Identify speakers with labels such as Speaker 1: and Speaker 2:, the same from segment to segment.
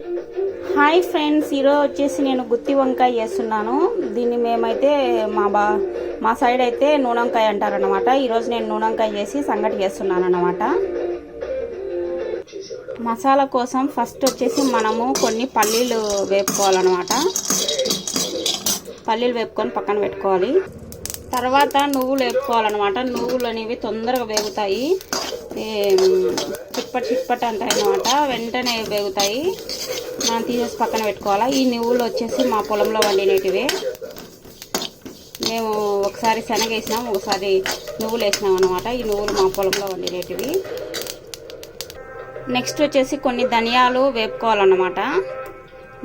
Speaker 1: Hi friends, ఈరోజు వచ్చేసి నేను గుత్తి వంకాయ చేస్తున్నాను. దీన్ని మేమైతే మా సైడ్ అయితే నూనె వంకాయ అంటారనమాట. ఈరోజు నేను నూనె వంకాయ చేసి సంగటి చేస్తున్నాను అనమాట. మసాలా కోసం ఫస్ట్ వచ్చేసి మనము కొన్ని పల్లీలు వేపుకోవాలన్నమాట. పల్లీలు వేపుకొని పక్కన పెట్టుకోవాలి. తర్వాత నువ్వులు వేపుకోవాలన్నమాట. నువ్వులు అనేవి తొందరగా వేగుతాయి, చిట్పట్ అంటాయి అన్నమాట. వెంటనే వేగుతాయి. మనం తీసేసి పక్కన పెట్టుకోవాలా. ఈ నువ్వులు వచ్చేసి మా పొలంలో వండినటివే. మేము ఒకసారి శనగ వేసినాం, ఒకసారి నువ్వులు వేసినాం అనమాట. ఈ నువ్వులు మా పొలంలో వండినటివి. నెక్స్ట్ వచ్చేసి కొన్ని ధనియాలు వేపుకోవాలన్నమాట.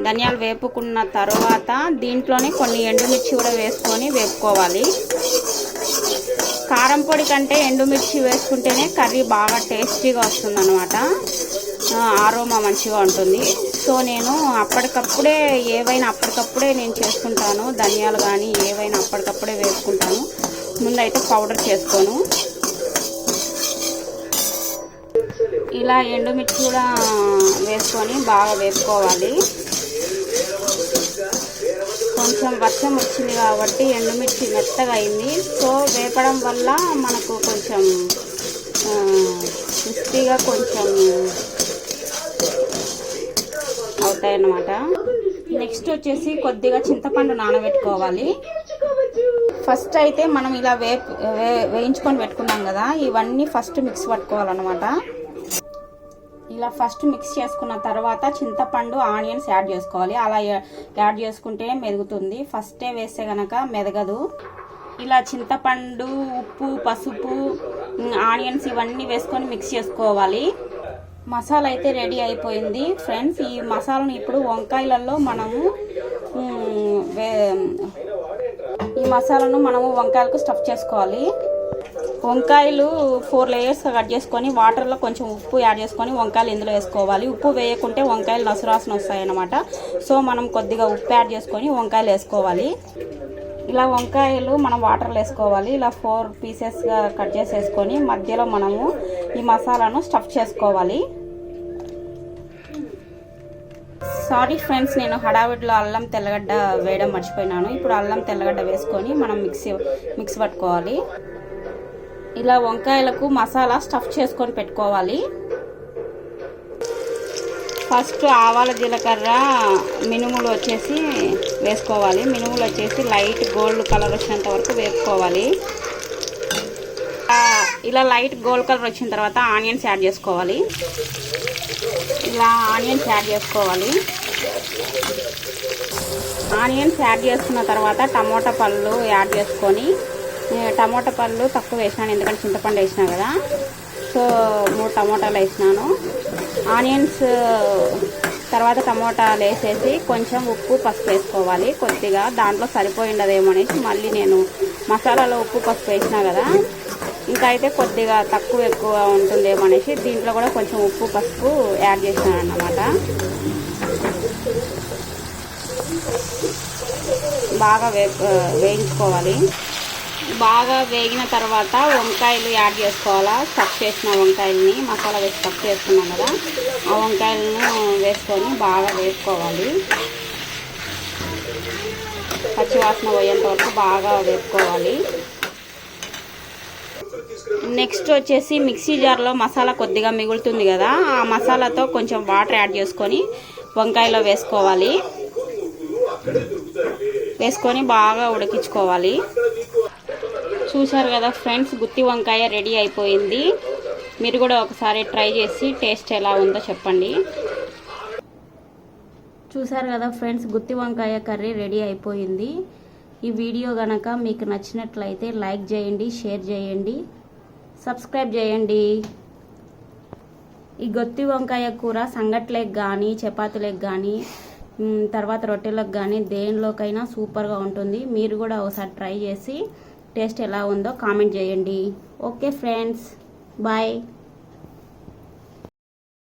Speaker 1: ధనియాలు వేపుకున్న తర్వాత దీంట్లోనే కొన్ని ఎండుమిర్చి కూడా వేసుకొని వేపుకోవాలి. కారం పొడి కంటే ఎండుమిర్చి వేసుకుంటేనే కర్రీ బాగా టేస్టీగా వస్తుంది అనమాట. ఆరోమా మంచిగా ఉంటుంది. సో నేను అప్పటికప్పుడే నేను చేసుకుంటాను. ధనియాలు కానీ ఏవైనా అప్పటికప్పుడే వేసుకుంటాను. ముందైతే పౌడర్ చేసుకోను. ఇలా ఎండుమిర్చి కూడా వేసుకొని బాగా వేపుకోవాలి. కొంచెం వర్షం వచ్చింది కాబట్టి ఎండుమిర్చి మెత్తగా అయింది. సో వేపడం వల్ల మనకు కొంచెం క్రిస్పీగా కొంచెం అవుతాయన్నమాట. నెక్స్ట్ వచ్చేసి కొద్దిగా చింతపండు నానబెట్టుకోవాలి. ఫస్ట్ అయితే మనం ఇలా వేయించుకొని పెట్టుకున్నాం కదా, ఇవన్నీ ఫస్ట్ మిక్స్ పట్టుకోవాలన్నమాట. ఇలా ఫస్ట్ మిక్స్ చేసుకున్న తర్వాత చింతపండు, ఆనియన్స్ యాడ్ చేసుకోవాలి. అలా యాడ్ చేసుకుంటేనే మెదుగుతుంది. ఫస్టే వేస్తే గనక మెదగదు. ఇలా చింతపండు, ఉప్పు, పసుపు, ఆనియన్స్ ఇవన్నీ వేసుకొని మిక్స్ చేసుకోవాలి. మసాలా అయితే రెడీ అయిపోయింది ఫ్రెండ్స్. ఈ మసాలాను ఇప్పుడు వంకాయలలో మనము వంకాయలకు స్టఫ్ చేసుకోవాలి. వంకాయలు 4 లేయర్స్గా కట్ చేసుకొని వాటర్లో కొంచెం ఉప్పు యాడ్ చేసుకొని వంకాయలు ఇందులో వేసుకోవాలి. ఉప్పు వేయకుంటే వంకాయలు నసురాసన వస్తాయన్నమాట. సో మనం కొద్దిగా ఉప్పు యాడ్ చేసుకొని వంకాయలు వేసుకోవాలి. ఇలా వంకాయలు మనం వాటర్లో వేసుకోవాలి. ఇలా 4 పీసెస్గా కట్ చేసేసుకొని మధ్యలో మనము ఈ మసాలాను స్టఫ్ చేసుకోవాలి. సారీ ఫ్రెండ్స్, నేను హడావిడిలో అల్లం తెల్లగడ్డ వేయడం మర్చిపోయినాను. ఇప్పుడు అల్లం తెల్లగడ్డ వేసుకొని మనం మిక్స్ పట్టుకోవాలి. ఇలా వంకాయలకు మసాలా స్టఫ్ చేసుకొని పెట్టుకోవాలి. ఫస్ట్ ఆవాల, జీలకర్ర, మినుములు వచ్చేసి వేసుకోవాలి. మినుములు వచ్చేసి లైట్ గోల్డ్ కలర్ వచ్చేంత వరకు వేపుకోవాలి. ఇలా లైట్ గోల్డ్ కలర్ వచ్చిన తర్వాత ఆనియన్స్ యాడ్ చేసుకోవాలి. ఇలా ఆనియన్స్ యాడ్ చేసుకోవాలి. ఆనియన్స్ యాడ్ చేసుకున్న తర్వాత టమోటా పళ్ళు యాడ్ చేసుకొని, టమోటా పళ్ళు తక్కువ వేసినాను ఎందుకంటే చింతపండు వేసినా కదా. సో 3 టమోటాలు వేసినాను. ఆనియన్స్ తర్వాత టమోటాలు వేసేసి కొంచెం ఉప్పు, పసుపు వేసుకోవాలి కొద్దిగా. దాంట్లో సరిపోయిండదేమో అనేసి మళ్ళీ నేను మసాలాలో ఉప్పు, పసుపు వేసినా కదా, ఇంకా అయితే కొద్దిగా ఎక్కువ ఉంటుందేమో అనేసి దీంట్లో కూడా కొంచెం ఉప్పు, పసుపు యాడ్ చేసినాను అన్నమాట. బాగా వేయించుకోవాలి. బాగా వేగిన తర్వాత వంకాయలు యాడ్ చేసుకోవాలా. స్టఫ్ చేసిన వంకాయలని మసాలా వేసి స్టఫ్ చేసుకున్నాం కదా, ఆ వంకాయలను వేసుకొని బాగా వేసుకోవాలి. పచ్చివాసన పోయేంత వరకు బాగా వేసుకోవాలి. నెక్స్ట్ వచ్చేసి మిక్సీ జార్లో మసాలా కొద్దిగా మిగులుతుంది కదా, ఆ మసాలాతో కొంచెం వాటర్ యాడ్ చేసుకొని వంకాయలో వేసుకొని బాగా ఉడికించుకోవాలి. చూసారు కదా ఫ్రెండ్స్, గుత్తి వంకాయ రెడీ అయిపోయింది. మీరు కూడా ఒకసారి ట్రై చేసి టేస్ట్ ఎలా ఉందో చెప్పండి. చూసారు కదా ఫ్రెండ్స్, గుత్తి వంకాయ కర్రీ రెడీ అయిపోయింది. ఈ వీడియో గనక మీకు నచ్చినట్లయితే లైక్ చేయండి, షేర్ చేయండి, సబ్స్క్రైబ్ చేయండి. ఈ గుత్తి వంకాయ కూర సంగట్లకు కానీ, చపాతీలకు కానీ, తర్వాత రొట్టెలకు కానీ దేనిలోకైనా సూపర్గా ఉంటుంది. మీరు కూడా ఒకసారి ట్రై చేసి టేస్ట్ ఎలా ఉందో కామెంట్ చేయండి. Okay friends, bye.